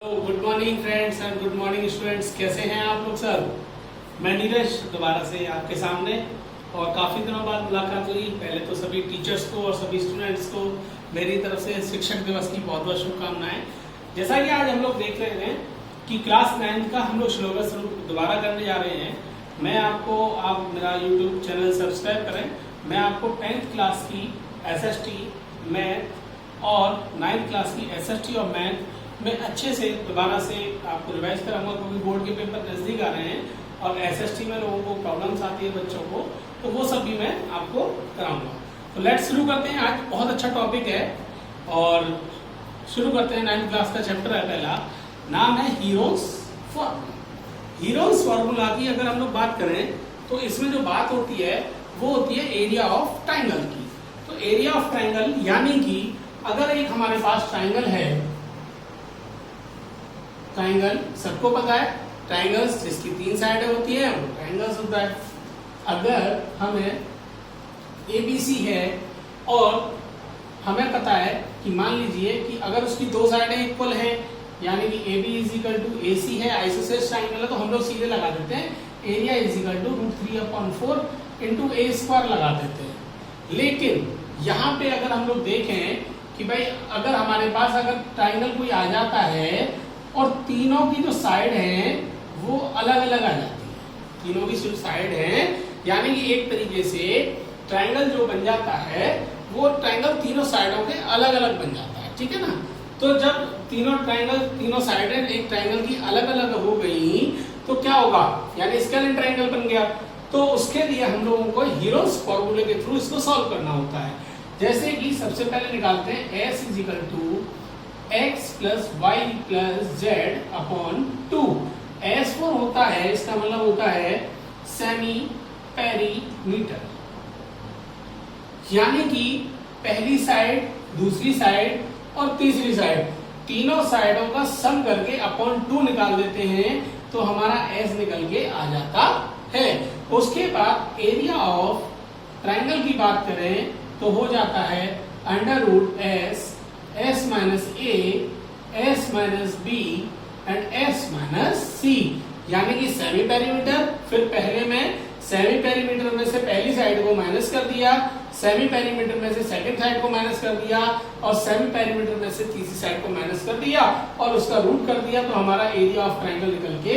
Good morning friends and good morning students. कैसे हैं आप लोग सर? मैं नीरज दोबारा से आपके सामने, और काफ़ी दिनों बाद मुलाकात हुई। पहले तो सभी टीचर्स को और सभी स्टूडेंट्स को मेरी तरफ से शिक्षक दिवस की बहुत बहुत शुभकामनाएं। जैसा कि आज हम लोग देख रहे हैं कि क्लास 9 का हम लोग सिलेबस दोबारा करने जा रहे हैं। मैं आपको, आप मेरा यूट्यूब चैनल सब्सक्राइब करें। मैं आपको 10th क्लास की SST मैथ और 9th क्लास की SST और मैथ मैं अच्छे से दोबारा से आपको रिवाइज कराऊंगा, क्योंकि बोर्ड के पेपर नजदीक आ रहे हैं और SST में लोगों को प्रॉब्लम्स आती है बच्चों को, तो वो सब भी मैं आपको कराऊंगा। तो लेट्स शुरू करते हैं। आज बहुत अच्छा टॉपिक है और शुरू करते हैं। 9th क्लास का चैप्टर है पहला, नाम है हीरोज फॉर्मूला। हीरोज फॉर्मूला की अगर हम लोग बात करें तो इसमें जो बात होती है वो होती है एरिया ऑफ ट्राइंगल की। तो एरिया ऑफ ट्राइंगल यानी कि अगर एक हमारे पास ट्राइंगल है, ट्राइंगल सबको पता है, ट्राइंगल्स जिसकी 3 साइडें होती है वो ट्राइंगल्स होता है। अगर हमें ABC है और हमें पता है कि मान लीजिए कि अगर उसकी 2 साइडें इक्वल हैं, यानी कि AB = AC है, आइसोसेलेस ट्राइंगल है, तो हम लोग सीधे लगा देते हैं एरिया √3/4 × A² लगा देते हैं। लेकिन यहाँ पे अगर हम लोग देखें कि भाई अगर हमारे पास अगर ट्राइंगल कोई आ जाता है और तीनों की जो साइड है वो अलग अलग आ जाती है, तीनों की जो साइड है, यानी कि एक तरीके से ट्राइंगल जो बन जाता है वो ट्राइंगल तीनों साइडों के अलग अलग बन जाता है, ठीक है ना। तो जब तीनों साइडें एक ट्राइंगल की अलग अलग हो गई तो क्या होगा, यानी स्केलेन ट्राइंगल बन गया। तो उसके लिए हम लोगों को हीरोज फॉर्मूले के थ्रू इसको सॉल्व करना होता है। जैसे कि सबसे पहले निकालते हैं S = x + y + z/2। S4 होता है, इसका मतलब होता है सेमी पेरीमीटर, यानी कि पहली साइड, दूसरी साइड और तीसरी साइड, तीनों साइडों का सम करके /2 निकाल देते हैं तो हमारा S निकल के आ जाता है। उसके बाद एरिया ऑफ ट्राइंगल की बात करें तो हो जाता है √S S - A, S - B and S - C, यानी कि सेमी पेरीमीटर। फिर पहले में सेमी पेरीमीटर में से पहली साइड को माइनस कर दिया, सेमी पेरीमीटर में से सेकंड साइड को माइनस कर दिया और सेमी पेरीमीटर में से तीसरी साइड को माइनस कर दिया और उसका रूट कर दिया, तो हमारा एरिया ऑफ ट्राइंगल निकल के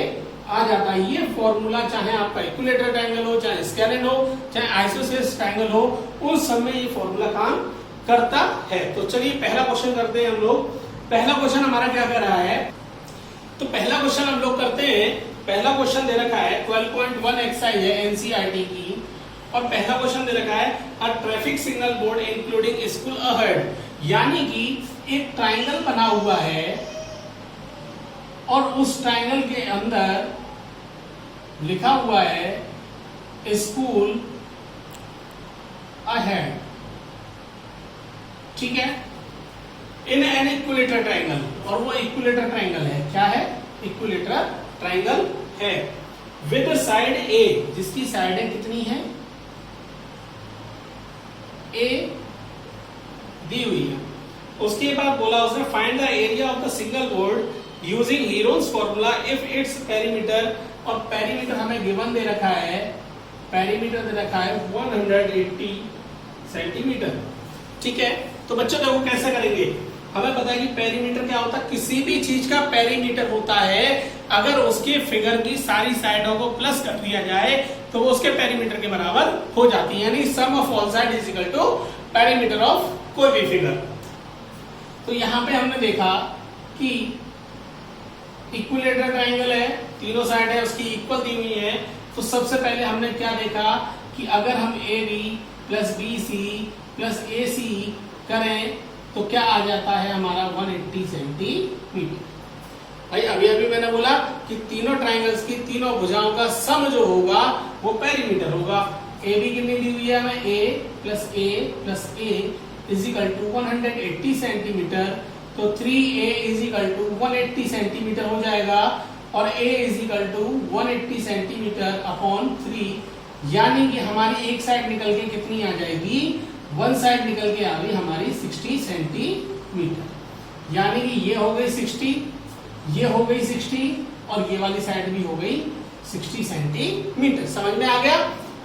आ जाता है। ये फॉर्मूला चाहे आपका इक्विलेटरल ट्राइंगल हो, चाहे स्केलेन हो, चाहे आइसोसेलेस ट्राइंगल हो, उन सब में ये फॉर्मूला काम करता है। तो चलिए पहला क्वेश्चन करते हैं हम लोग। पहला क्वेश्चन हमारा क्या कर रहा है, तो पहला क्वेश्चन हम लोग करते हैं। पहला क्वेश्चन दे रखा है 12.1 एक्सरसाइज है NCERT की, और पहला क्वेश्चन दे रखा है a traffic signal board including school ahead, यानी कि एक ट्राइंगल बना हुआ है और उस ट्राइंगल के अंदर लिखा हुआ है स्कूल अहेड, ठीक है, इन एन इक्विलेटरल ट्राइंगल, और वो इक्विलेटरल ट्राइंगल है। क्या है? इक्विलेटरल ट्राइंगल है विद साइड A, जिसकी साइडें कितनी है? A दी हुई है। उसके बाद बोला उसने find the area of the single board using heroes formula if its perimeter, और पेरीमीटर हमें गिवन दे रखा है, पेरीमीटर दे रखा है 180 सेंटीमीटर, ठीक है। तो बच्चों देखो कैसे करेंगे, हमें पता है कि पेरीमीटर क्या होता है, किसी भी चीज का पेरीमीटर होता है अगर उसके फिगर की सारी साइडों को प्लस कर दिया जाए तो वो उसके पेरीमीटर के बराबर हो जाती है, यानी sum of all side = perimeter of कोई भी फिगर। तो यहाँ पे हमने देखा कि इक्विलेटरल ट्राइंगल है, तीनों साइडें उसकी इक्वल दी हुई है। तो सबसे पहले हमने क्या देखा कि अगर हम AB + BC + AC करें तो क्या आ जाता है हमारा 180 सेंटीमीटर। भाई अभी अभी मैंने बोला कि तीनों ट्राइंगल्स की तीनों भुजाओं का सम जो होगा वो पेरीमीटर होगा। AB कितनी दी हुई है हमें? A + A + A = 180 सेंटीमीटर, तो 3A = 180 सेंटीमीटर हो जाएगा, और A = 180 सेंटीमीटर / 3, यानी कि हमारी एक साइड निकल के कितनी आ जाएगी? वन साइड निकल के आ गई हमारी 60 सेंटीमीटर, यानी कि ये हो गई 60 ये हो गई 60 और ये वाली साइड भी हो गई 60 सेंटीमीटर। समझ में आ गया।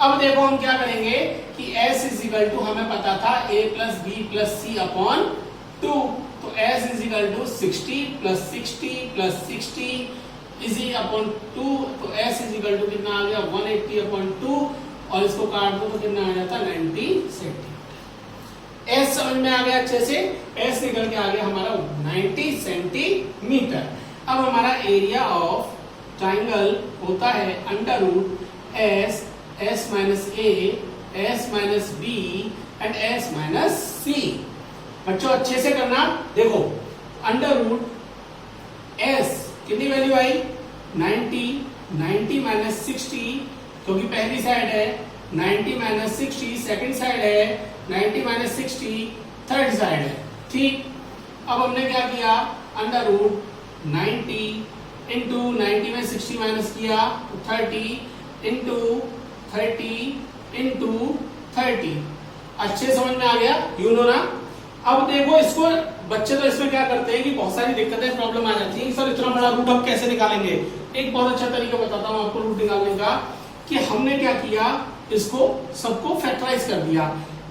अब देखो हम क्या करेंगे कि S इज इक्वल टू हमें पता था a plus B plus C upon 2, तो S is equal to 60 plus 60 plus 60 easy upon 2, तो S इज इक्वल टू कितना आ गया 180 अपॉन 2 और इसको काट दो तो कितना आ जाता 90 सेंटीमीटर। S समझ में आ गया अच्छे से। S निकल के आ गया हमारा 90 सेंटीमीटर। अब हमारा एरिया ऑफ ट्राइंगल होता है under root S, S minus A, S minus B and S minus C। बच्चों अच्छे से करना। देखो अंडर रूट S कितनी वैल्यू आई 90, 90 माइनस 60 क्योंकि पहली साइड है, 90 माइनस 60 सेकेंड साइड है, 90 माइनस 60 थर्ड साइड है। ठीक, अब हमने क्या किया अंडर रूट 90 इंटू 90 में 60 माइनस किया तो 30 इंटू 30 इंटू 30। अच्छे समझ में आ गया, यू नो ना। अब देखो इसको बच्चे तो इसमें क्या करते हैं कि बहुत सारी दिक्कतें प्रॉब्लम आ जाती है सर इतना बड़ा रूट हम कैसे निकालेंगे। एक बहुत अच्छा तरीका बताता हूं आपको रूट निकालने का कि हमने क्या किया इसको सबको फैक्टराइज कर दिया।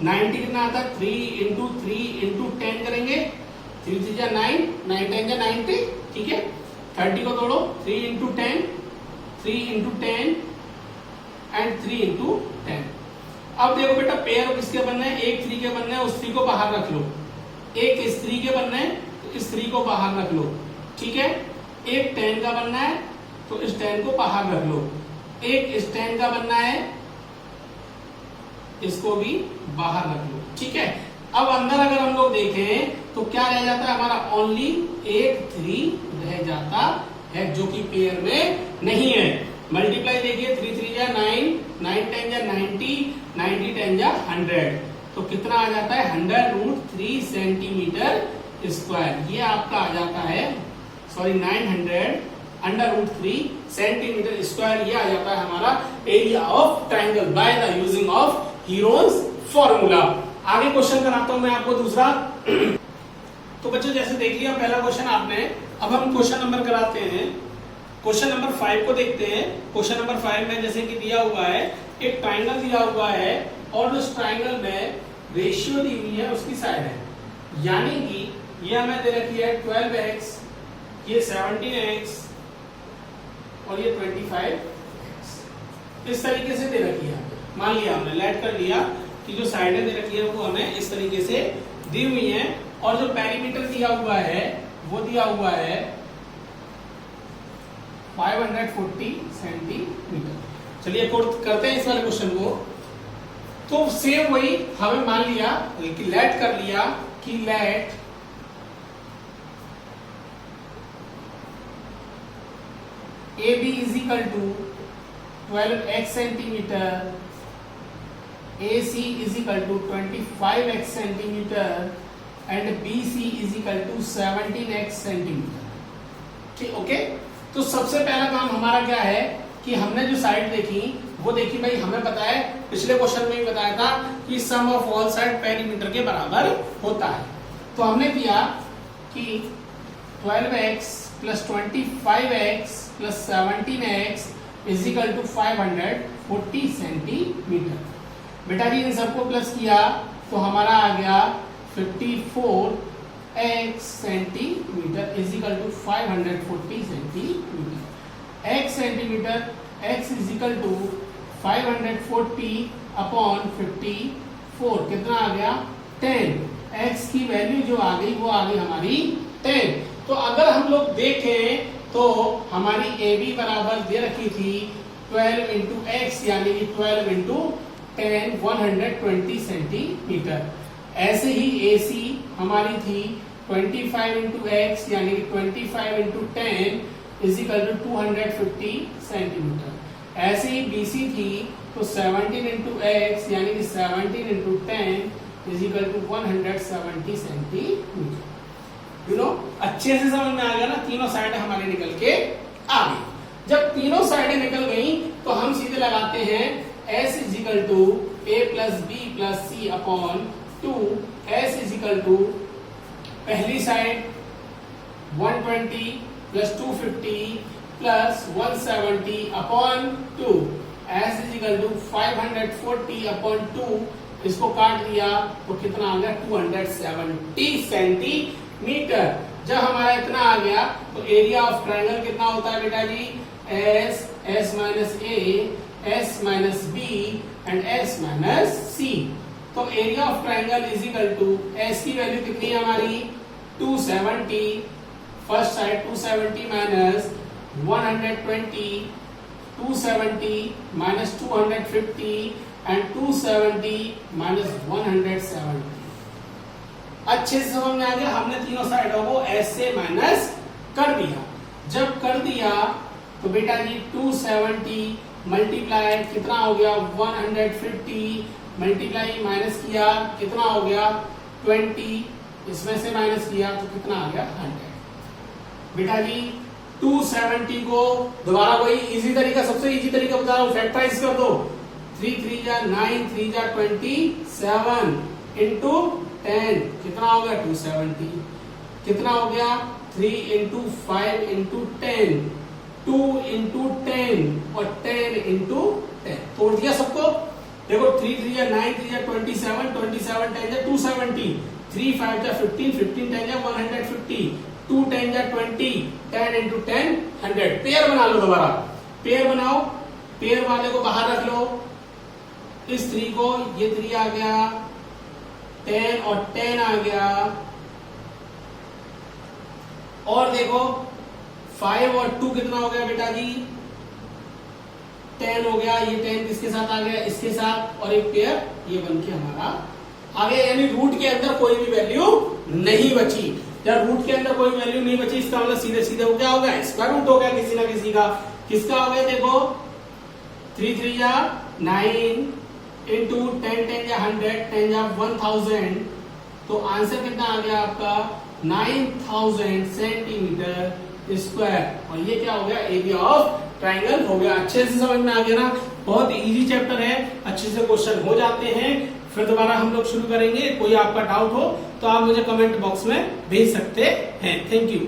90 कितना आता है 3 इंटू 3 इंटू 10 करेंगे, 3 3 जा 9, 9 10 जा 90। ठीक है, 30 को तोड़ो 3 इंटू 10, 3 इंटू 10 एंड 3 इंटू 10। अब देखो बेटा पेयर किसके बनने हैं, एक 3 के बनने हैं, उस 3 को बाहर रख लो। एक इस 3 के बनने हैं तो इस 3 को बाहर रख लो। ठीक है, एक 10 का बनना है तो इस 10 को बाहर रख लो। एक इस 10 का बनना है इसको भी बाहर रख लो। ठीक है, अब अंदर अगर हम लोग देखें तो क्या रह जाता है हमारा ओनली एक 3 रह जाता है जो कि पेयर में नहीं है। मल्टीप्लाई देखिए 3 3 जा 9, 9 10 जा 90, 90 10 जा 100 तो कितना आ जाता है 100 रूट 3 सेंटीमीटर स्क्वायर। ये आपका आ जाता है sorry 900 under root 3 centimetre square. ये आ जाता है हमारा area of triangle by the using of Hero's formula. आगे क्वेश्चन कराता हूं मैं आपको दूसरा। तो बच्चों जैसे देख लिया पहला क्वेश्चन आपने, अब हम क्वेश्चन नंबर कराते हैं। क्वेश्चन नंबर 5 को देखते हैं। क्वेश्चन नंबर 5 में जैसे कि दिया हुआ है एक ट्राइंगल दिया हुआ है और उस ट्राइंगल में रेशियो दी हुई है उसकी साइड है, यानी कि ये हमें दे रखी है 12x, ये 17x और ये 25x। इस तरीके से दे रखी है। मान लिया हमने लेट कर लिया कि जो साइडें दे रखी है वो हमें इस तरीके से दी हुई है और जो पेरीमीटर दिया हुआ है वो दिया हुआ है 540 सेंटीमीटर। चलिए करते हैं इस वाले क्वेश्चन को। तो सेम वही हमें मान लिया कि लेट कर लिया कि let A B is equal to 12x centimetre, A C is equal to 25x centimetre and B C is equal to 17x centimetre. ठीक, ओके। तो सबसे पहला काम हमारा क्या है कि हमने जो साइड देखी वो देखी भाई हमें पता है पिछले क्वेश्चन में भी बताया था कि sum of all side perimeter के बराबर होता है। तो हमने किया कि 12x plus 25x plus 17x is equal to 540 centimetre. बेटा जी इन सबको प्लस किया तो हमारा आ गया 54x centimetre is equal to 540 centimetre. x centimetre x is equal to 540 upon 54 कितना आ गया 10। x की वैल्यू जो आ गई वो आ गई हमारी 10। तो अगर हम लोग देखें तो हमारी ए बी बराबर दे रखी थी 12 इंटू एक्स यानी कि 12 इंटू 10 120 सेंटीमीटर। ऐसे ही ए सी हमारी थी 25 इंटू एक्स यानी कि 25 into 10 is equal to 250 centimetre. ऐसे ही बी सी थी तो 17 इंटू एक्स यानी कि 17 into 10 is equal to 170 centimetre. You know अच्छे से समझ में आ गया ना, तीनों साइडें हमारी निकल के आ गई। जब तीनों साइडें निकल गई तो हम सीधे लगाते हैं S is equal to a plus B plus C upon 2। S is equal to पहली side 120 plus 250 plus 170 upon 2 s is equal to 540 upon 2, इसको काट दिया तो कितना आ गया 270 सेंटीमीटर। जब हमारा इतना आ गया तो एरिया ऑफ ट्रायंगल कितना होता है बेटा जी, s, s minus a, s minus b and s minus c. तो area of triangle is equal to s की वैल्यू कितनी है हमारी 270, first side 270 minus 120, 270 minus 250 and 270 minus 170। अच्छे से समझ में आ गया, हमने तीनों साइडों को एस से माइनस कर दिया। जब कर दिया तो बेटा जी 270 मल्टीप्लाई कितना हो गया 150, मल्टीप्लाई माइनस किया कितना हो गया 20, इसमें से माइनस किया तो कितना आ गया 100। बेटा जी 270 को दोबारा वही इजी तरीका, सबसे इजी तरीका बता रहा हूं, फैक्टराइज कर दो। 3 3 जा 9, 3 जा 27 इंटू 10 कितना हो गया 270, कितना हो गया 3 इंटू 5 इंटू 10, 2 इंटू 10 और 10 इंटू 10। तोड़ दिया सबको, देखो 3 3 जा 9, 3 जा 27, 27 10 जा 270, 3 5 जा 15, 15 10 जा 150, 2 10 जा 20, 10 इंटू 10 100। पेयर बना लो, दोबारा पेयर बनाओ, पेयर वाले को बाहर रख लो, इस 3 को, ये 3 आ गया 10 और 10 आ गया, और देखो 5 और 2 कितना हो गया बेटा जी 10 हो गया, ये 10 किसके साथ आ गया इसके साथ, और एक पेयर ये बन के हमारा आ गया। यानी रूट के अंदर कोई भी वैल्यू नहीं बची। जब रूट के अंदर कोई वैल्यू नहीं बची इसका मतलब सीधे सीधे वो क्या हो गया स्क्वायर रूट हो गया किसी ना किसी का। किसका हो गया देखो 3 3 जा 9 इंटू 10 10 जा 100, 10 जा 1000, तो आंसर कितना आ गया आपका 9000 सेंटीमीटर स्क्वायर। और ये क्या हो गया एरिया ऑफ ट्राइंगल हो गया। अच्छे से समझ में आ गया ना, बहुत इजी चैप्टर है, अच्छे से क्वेश्चन हो जाते हैं। फिर दोबारा हम लोग शुरू करेंगे, कोई आपका डाउट हो तो आप मुझे कमेंट बॉक्स में भेज सकते हैं। Thank you.